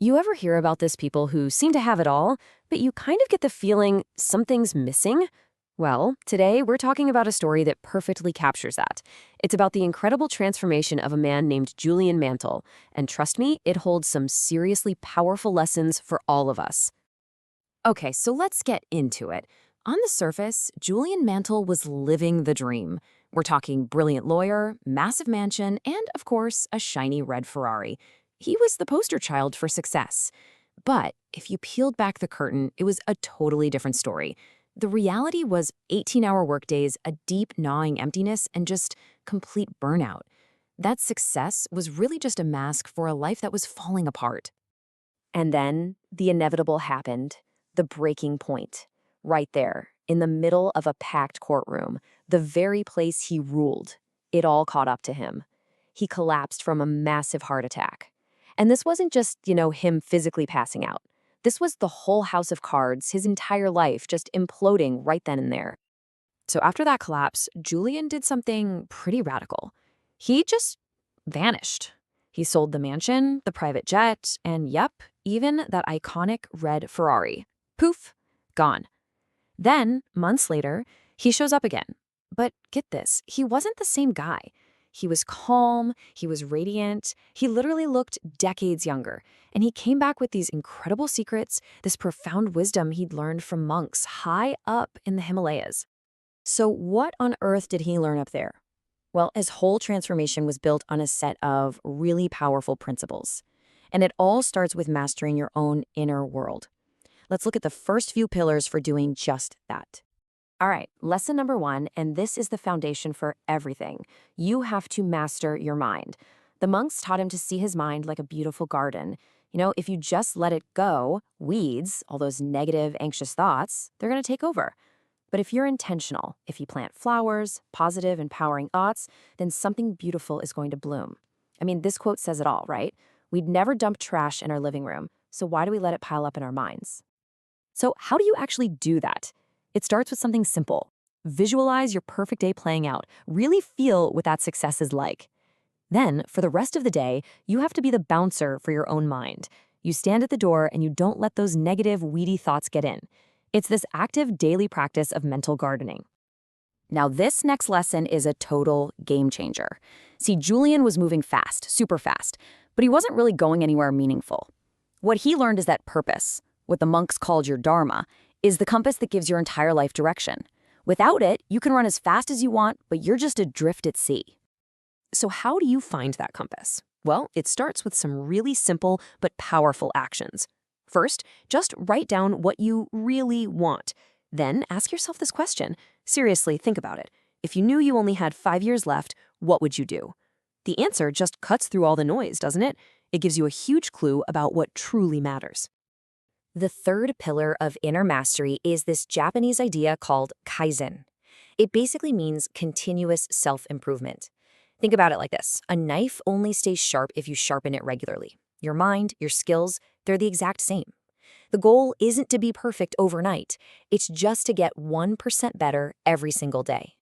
You ever hear about this people who seem to have it all, but you kind of get the feeling something's missing? Well, today we're talking about a story that perfectly captures that. It's about the incredible transformation of a man named Julian Mantle, and trust me, it holds some seriously powerful lessons for all of us. Okay, so let's get into it. On the surface, Julian Mantle was living the dream. We're talking brilliant lawyer, massive mansion, and, of course, a shiny red Ferrari. He was the poster child for success. But if you peeled back the curtain, it was a totally different story. The reality was 18-hour workdays, a deep, gnawing emptiness, and just complete burnout. That success was really just a mask for a life that was falling apart. And then the inevitable happened, the breaking point. Right there, in the middle of a packed courtroom, the very place he ruled. It all caught up to him. He collapsed from a massive heart attack. And this wasn't just, him physically passing out. This was the whole house of cards, his entire life just imploding right then and there. So after that collapse, Julian did something pretty radical. He just vanished. He sold the mansion, the private jet, and yep, even that iconic red Ferrari. Poof, gone. Then, months later, he shows up again. But get this, he wasn't the same guy. He was calm, he was radiant, he literally looked decades younger. And he came back with these incredible secrets, this profound wisdom he'd learned from monks high up in the Himalayas. So what on earth did he learn up there? Well, his whole transformation was built on a set of really powerful principles. And it all starts with mastering your own inner world. Let's look at the first few pillars for doing just that. All right, lesson number 1, and this is the foundation for everything. You have to master your mind. The monks taught him to see his mind like a beautiful garden. If you just let it go, weeds, all those negative, anxious thoughts, they're going to take over. But if you're intentional, if you plant flowers, positive, empowering thoughts, then something beautiful is going to bloom. I mean, this quote says it all, right? We'd never dump trash in our living room, so why do we let it pile up in our minds? So how do you actually do that? It starts with something simple. Visualize your perfect day playing out. Really feel what that success is like. Then, for the rest of the day, you have to be the bouncer for your own mind. You stand at the door and you don't let those negative, weedy thoughts get in. It's this active daily practice of mental gardening. Now, this next lesson is a total game changer. See, Julian was moving fast, super fast, but he wasn't really going anywhere meaningful. What he learned is that purpose, what the monks called your dharma, is the compass that gives your entire life direction. Without it, you can run as fast as you want, but you're just adrift at sea. So how do you find that compass? Well, it starts with some really simple but powerful actions. First, just write down what you really want. Then ask yourself this question. Seriously, think about it. If you knew you only had 5 years left, what would you do? The answer just cuts through all the noise, doesn't it? It gives you a huge clue about what truly matters. The third pillar of inner mastery is this Japanese idea called kaizen. It basically means continuous self-improvement. Think about it like this. A knife only stays sharp if you sharpen it regularly. Your mind, your skills, they're the exact same. The goal isn't to be perfect overnight. It's just to get 1% better every single day.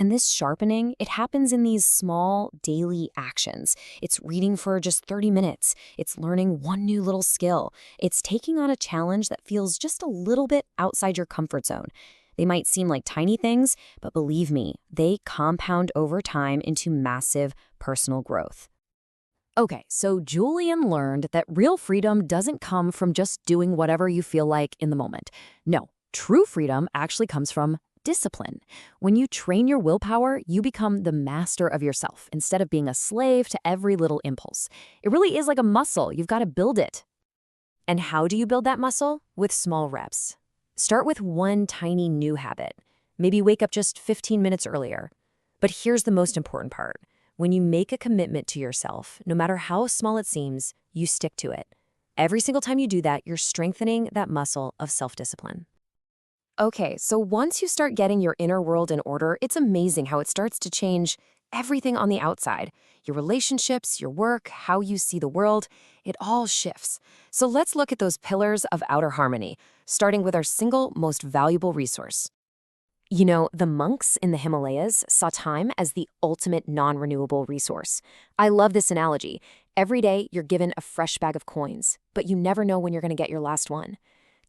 And this sharpening, it happens in these small daily actions. It's reading for just 30 minutes. It's learning one new little skill. It's taking on a challenge that feels just a little bit outside your comfort zone. They might seem like tiny things, but believe me, they compound over time into massive personal growth. Okay, so Julian learned that real freedom doesn't come from just doing whatever you feel like in the moment. No, true freedom actually comes from discipline. When you train your willpower, you become the master of yourself instead of being a slave to every little impulse. It really is like a muscle. You've got to build it. And how do you build that muscle? With small reps. Start with one tiny new habit. Maybe wake up just 15 minutes earlier. But here's the most important part. When you make a commitment to yourself, no matter how small it seems, you stick to it. Every single time you do that, you're strengthening that muscle of self-discipline. Okay, so once you start getting your inner world in order, it's amazing how it starts to change everything on the outside. Your relationships, your work, how you see the world, it all shifts. So let's look at those pillars of outer harmony, starting with our single most valuable resource. The monks in the Himalayas saw time as the ultimate non-renewable resource. I love this analogy. Every day, you're given a fresh bag of coins, but you never know when you're going to get your last one.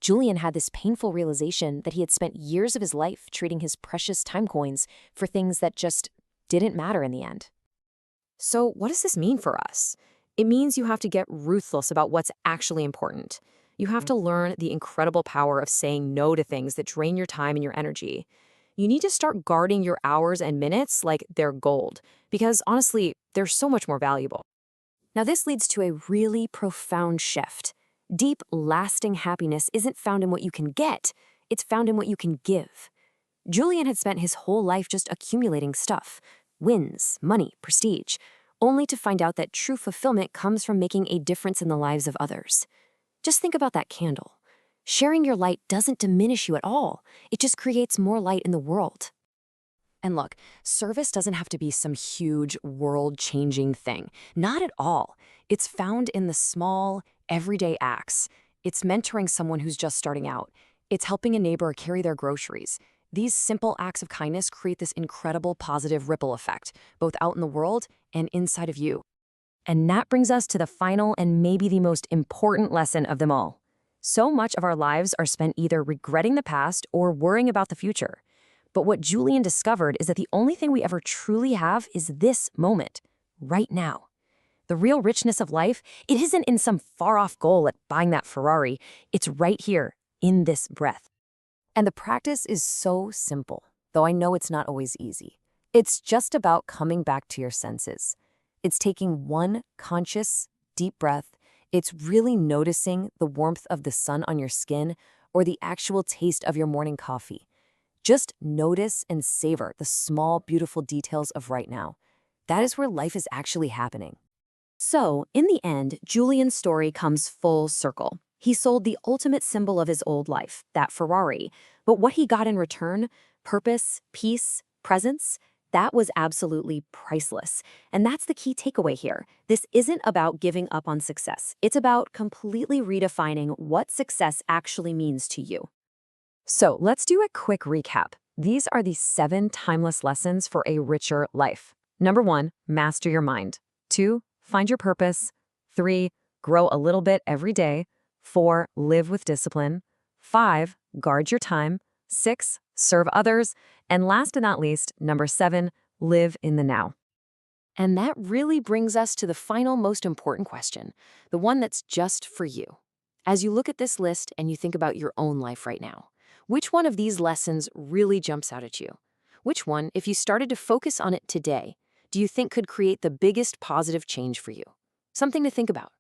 Julian had this painful realization that he had spent years of his life treating his precious time coins for things that just didn't matter in the end. So, what does this mean for us? It means you have to get ruthless about what's actually important. You have to learn the incredible power of saying no to things that drain your time and your energy. You need to start guarding your hours and minutes like they're gold, because honestly, they're so much more valuable. Now, this leads to a really profound shift. Deep, lasting happiness isn't found in what you can get, it's found in what you can give. Julian had spent his whole life just accumulating stuff, wins, money, prestige, only to find out that true fulfillment comes from making a difference in the lives of others. Just think about that candle. Sharing your light doesn't diminish you at all. It just creates more light in the world. And look, service doesn't have to be some huge, world-changing thing. Not at all. It's found in the small, everyday acts. It's mentoring someone who's just starting out. It's helping a neighbor carry their groceries. These simple acts of kindness create this incredible positive ripple effect, both out in the world and inside of you. And that brings us to the final and maybe the most important lesson of them all. So much of our lives are spent either regretting the past or worrying about the future. But what Julian discovered is that the only thing we ever truly have is this moment, right now. The real richness of life, it isn't in some far-off goal at buying that Ferrari. It's right here, in this breath. And the practice is so simple, though I know it's not always easy. It's just about coming back to your senses. It's taking one conscious, deep breath. It's really noticing the warmth of the sun on your skin or the actual taste of your morning coffee. Just notice and savor the small, beautiful details of right now. That is where life is actually happening. So, in the end, Julian's story comes full circle. He sold the ultimate symbol of his old life, that Ferrari. But what he got in return, purpose, peace, presence, that was absolutely priceless. And that's the key takeaway here. This isn't about giving up on success. It's about completely redefining what success actually means to you. So let's do a quick recap. These are the 7 timeless lessons for a richer life. Number 1, master your mind. 2, find your purpose. 3, grow a little bit every day. 4, live with discipline. 5, guard your time. 6, serve others. And last but not least, number 7, live in the now. And that really brings us to the final most important question, the one that's just for you. As you look at this list and you think about your own life right now, which one of these lessons really jumps out at you? Which one, if you started to focus on it today, do you think could create the biggest positive change for you? Something to think about.